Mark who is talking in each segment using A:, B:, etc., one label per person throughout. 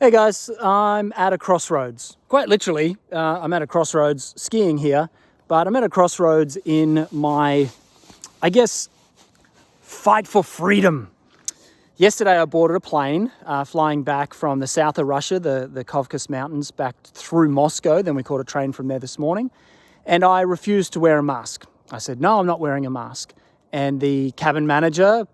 A: Hey guys, I'm at a crossroads. Quite literally, I'm at a crossroads skiing here, but I'm at a crossroads in my, fight for freedom. Yesterday I boarded a plane flying back from the south of Russia, the Caucasus Mountains, back through Moscow. Then we caught a train from there this morning, and I refused to wear a mask. I said, no, I'm not wearing a mask. And the cabin manager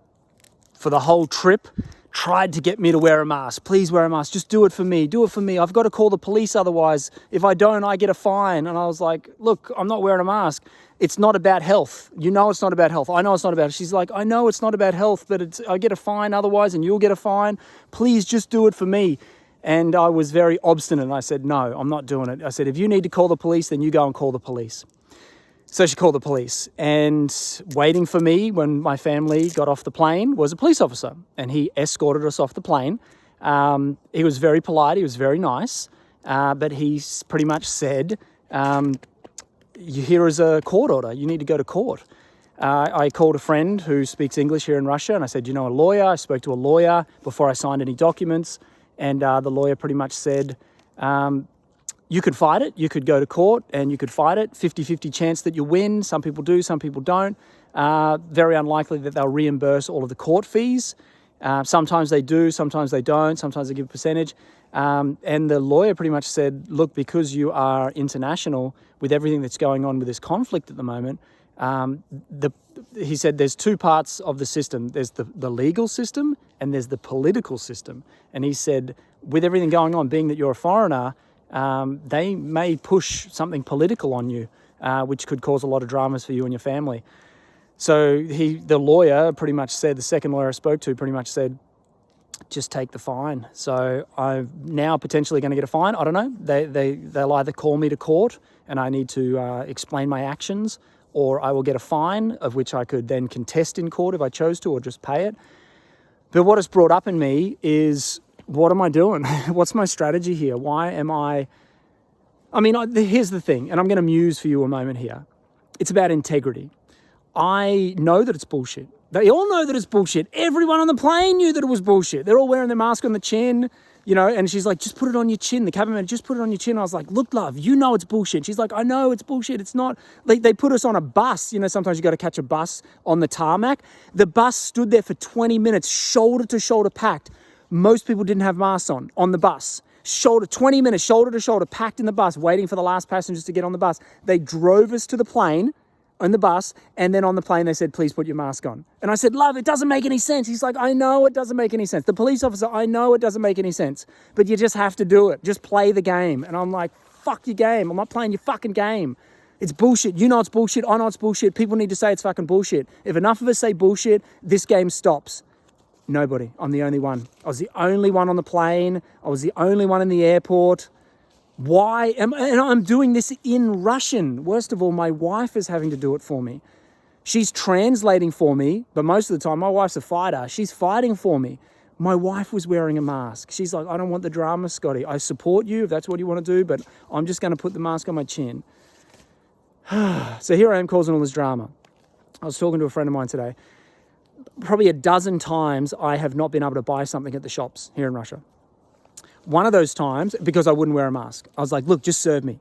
A: for the whole trip tried to get me to wear a mask. Please wear a mask. Just do it for me. Do it for me. I've got to call the police otherwise. If I don't, I get a fine. And I was like, look, I'm not wearing a mask. It's not about health. You know it's not about health. I know it's not about health. She's like, I know it's not about health, but I get a fine otherwise and you'll get a fine. Please just do it for me. And I was very obstinate. I said, no, I'm not doing it. I said, if you need to call the police, then you go and call the police. So she called the police, and waiting for me when my family got off the plane was a police officer, and he escorted us off the plane. He was very polite, he was very nice, but he pretty much said, here is a court order, you need to go to court. I called a friend who speaks English here in Russia, and I said, you know a lawyer? I spoke to a lawyer before I signed any documents, and the lawyer pretty much said, you could fight it, you could go to court and you could fight it, 50-50 chance that you win. Some people do, some people don't. Very unlikely that they'll reimburse all of the court fees. Sometimes they do, sometimes they don't, sometimes they give a percentage. And the lawyer pretty much said, look, because you are international with everything that's going on with this conflict at the moment, he said there's two parts of the system. There's the legal system and there's the political system. And he said, with everything going on, being that you're a foreigner, they may push something political on you, which could cause a lot of dramas for you and your family. So the lawyer pretty much said, the second lawyer I spoke to pretty much said, just take the fine. So I'm now potentially going to get a fine. I don't know. They'll either call me to court and I need to explain my actions, or I will get a fine of which I could then contest in court if I chose to, or just pay it. But what it's brought up in me is, what am I doing? What's my strategy here? Why am here's the thing, and I'm going to muse for you a moment here. It's about integrity. I know that it's bullshit. They all know that it's bullshit. Everyone on the plane knew that it was bullshit. They're all wearing their mask on the chin, and she's like, just put it on your chin. The cabin man, just put it on your chin. I was like, look, love, you know it's bullshit. She's like, I know it's bullshit. It's not. They put us on a bus. Sometimes you got to catch a bus on the tarmac. The bus stood there for 20 minutes, shoulder to shoulder packed. Most people didn't have masks on the bus. 20 minutes, shoulder to shoulder, packed in the bus, waiting for the last passengers to get on the bus. They drove us to the plane on the bus, and then on the plane they said, please put your mask on. And I said, love, it doesn't make any sense. He's like, I know it doesn't make any sense. The police officer, I know it doesn't make any sense, but you just have to do it. Just play the game. And I'm like, fuck your game. I'm not playing your fucking game. It's bullshit. You know it's bullshit. I know it's bullshit. People need to say it's fucking bullshit. If enough of us say bullshit, this game stops. Nobody. I'm the only one. I was the only one on the plane. I was the only one in the airport. Why? And I'm doing this in Russian. Worst of all, my wife is having to do it for me. She's translating for me, but most of the time, my wife's a fighter. She's fighting for me. My wife was wearing a mask. She's like, I don't want the drama, Scotty. I support you if that's what you want to do, but I'm just going to put the mask on my chin. So here I am causing all this drama. I was talking to a friend of mine today. Probably a dozen times I have not been able to buy something at the shops here in Russia. One of those times, because I wouldn't wear a mask, I was like, look, just serve me.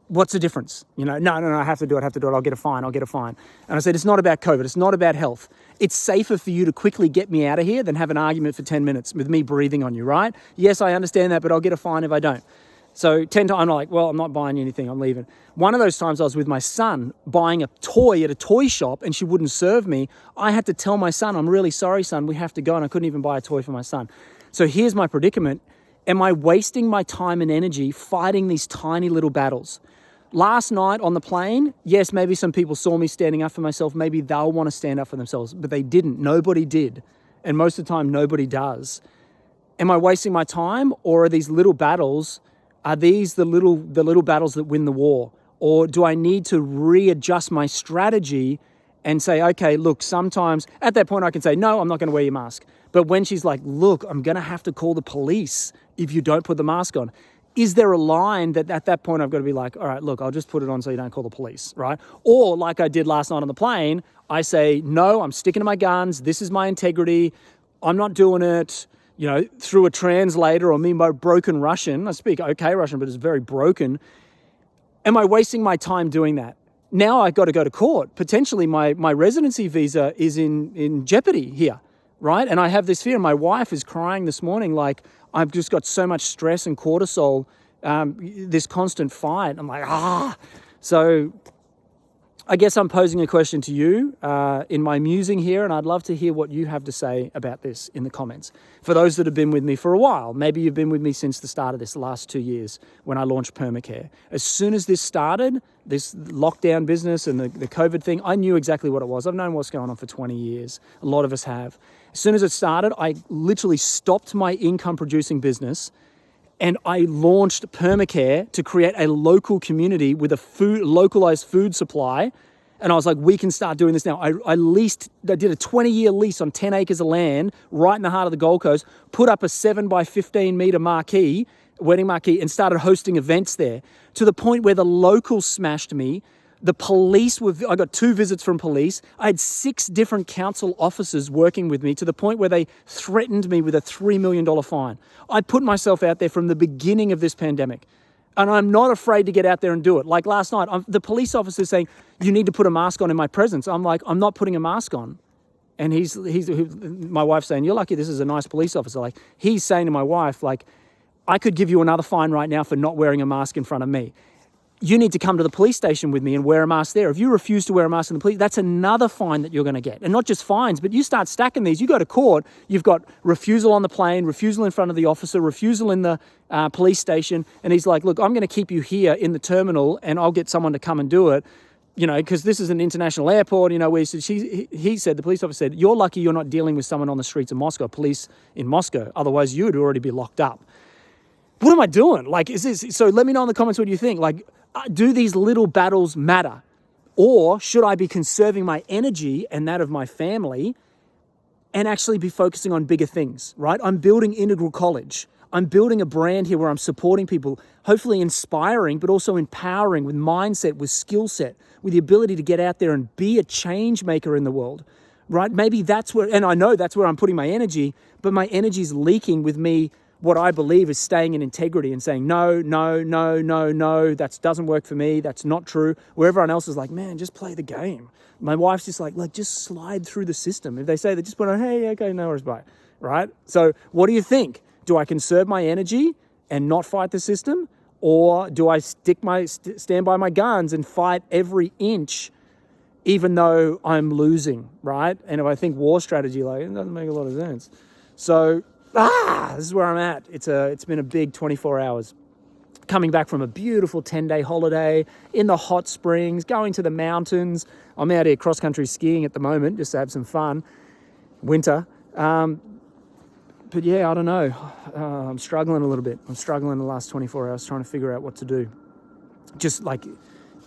A: What's the difference? No, I have to do it. I'll get a fine. And I said, it's not about COVID. It's not about health. It's safer for you to quickly get me out of here than have an argument for 10 minutes with me breathing on you, right? Yes, I understand that, but I'll get a fine if I don't. So 10 times, I'm like, well, I'm not buying you anything. I'm leaving. One of those times I was with my son buying a toy at a toy shop and she wouldn't serve me. I had to tell my son, I'm really sorry, son, we have to go. And I couldn't even buy a toy for my son. So here's my predicament. Am I wasting my time and energy fighting these tiny little battles? Last night on the plane, yes, maybe some people saw me standing up for myself. Maybe they'll want to stand up for themselves, but they didn't. Nobody did. And most of the time, nobody does. Am I wasting my time, or are these little battles, are these the little battles that win the war? Or do I need to readjust my strategy and say, okay, look, sometimes at that point I can say, no, I'm not going to wear your mask. But when she's like, look, I'm going to have to call the police if you don't put the mask on. Is there a line that at that point I've got to be like, all right, look, I'll just put it on so you don't call the police, right? Or like I did last night on the plane, I say, no, I'm sticking to my guns. This is my integrity. I'm not doing it. through a translator or me by broken Russian. I speak okay Russian, but it's very broken. Am I wasting my time doing that? Now I've got to go to court. Potentially my residency visa is in jeopardy here, right? And I have this fear. My wife is crying this morning like, I've just got so much stress and cortisol, this constant fight. I'm like, So I guess I'm posing a question to you in my musing here, and I'd love to hear what you have to say about this in the comments. For those that have been with me for a while, maybe you've been with me since the start of this, the last 2 years when I launched Permacare. As soon as this started, this lockdown business and the COVID thing, I knew exactly what it was. I've known what's going on for 20 years. A lot of us have. As soon as it started, I literally stopped my income producing business and I launched Permacare to create a local community with a localized food supply. And I was like, we can start doing this now. I did a 20-year lease on 10 acres of land right in the heart of the Gold Coast, put up a 7 by 15 meter wedding marquee, and started hosting events there to the point where the locals smashed me. The police I got 2 visits from police. I had 6 different council officers working with me to the point where they threatened me with a $3 million fine. I put myself out there from the beginning of this pandemic. And I'm not afraid to get out there and do it. Like last night, the police officer saying, you need to put a mask on in my presence. I'm like, I'm not putting a mask on. And my wife's saying, you're lucky this is a nice police officer. Like, he's saying to my wife, like, I could give you another fine right now for not wearing a mask in front of me. You need to come to the police station with me and wear a mask there. If you refuse to wear a mask in the police, that's another fine that you're going to get. And not just fines, but you start stacking these. You go to court, you've got refusal on the plane, refusal in front of the officer, refusal in the police station. And he's like, look, I'm going to keep you here in the terminal and I'll get someone to come and do it, because this is an international airport, where he said, the police officer said, you're lucky you're not dealing with someone on the streets of Moscow, police in Moscow. Otherwise, you would already be locked up. What am I doing? Like, so let me know in the comments what you think. Like, do these little battles matter? Or should I be conserving my energy and that of my family and actually be focusing on bigger things, right? I'm building Integral College. I'm building a brand here where I'm supporting people, hopefully inspiring, but also empowering with mindset, with skill set, with the ability to get out there and be a change maker in the world, right? Maybe that's where, and I know that's where I'm putting my energy, but my energy is leaking with me. What I believe is staying in integrity and saying, no, that doesn't work for me. That's not true. Where everyone else is like, man, just play the game. My wife's just like, just slide through the system. If they say, they just put on, hey, okay, no worries, bye. Right? So what do you think? Do I conserve my energy and not fight the system? Or do I stand by my guns and fight every inch, even though I'm losing, right? And if I think war strategy, it doesn't make a lot of sense. So, this is where I'm at. It's been a big 24 hours. Coming back from a beautiful 10-day holiday in the hot springs, going to the mountains. I'm out here cross-country skiing at the moment just to have some fun. Winter. But yeah, I don't know. I'm struggling a little bit. I'm struggling the last 24 hours trying to figure out what to do. Just like,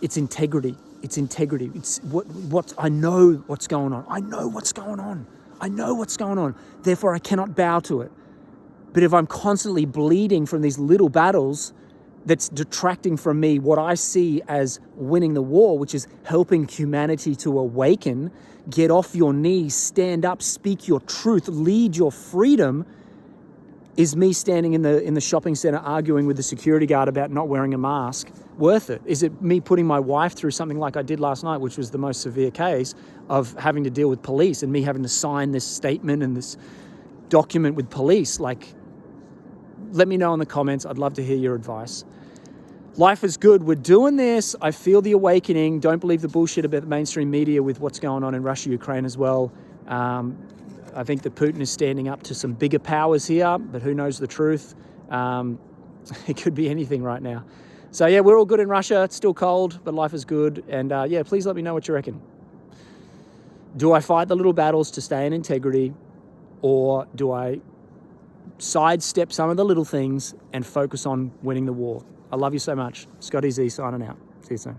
A: it's integrity. It's integrity. It's what I know what's going on. I know what's going on. I know what's going on. Therefore, I cannot bow to it. But if I'm constantly bleeding from these little battles, that's detracting from me what I see as winning the war, which is helping humanity to awaken, get off your knees, stand up, speak your truth, lead your freedom, is me standing in the shopping center arguing with the security guard about not wearing a mask worth it? Is it me putting my wife through something like I did last night, which was the most severe case of having to deal with police and me having to sign this statement and this document with police? Like, let me know in the comments. I'd love to hear your advice. Life is good. We're doing this. I feel the awakening. Don't believe the bullshit about the mainstream media with what's going on in Russia, Ukraine as well. I think that Putin is standing up to some bigger powers here, but who knows the truth? It could be anything right now. So yeah, we're all good in Russia. It's still cold, but life is good. And yeah, please let me know what you reckon. Do I fight the little battles to stay in integrity, or do I sidestep some of the little things and focus on winning the war? I love you so much. Scotty Z signing out. See you soon.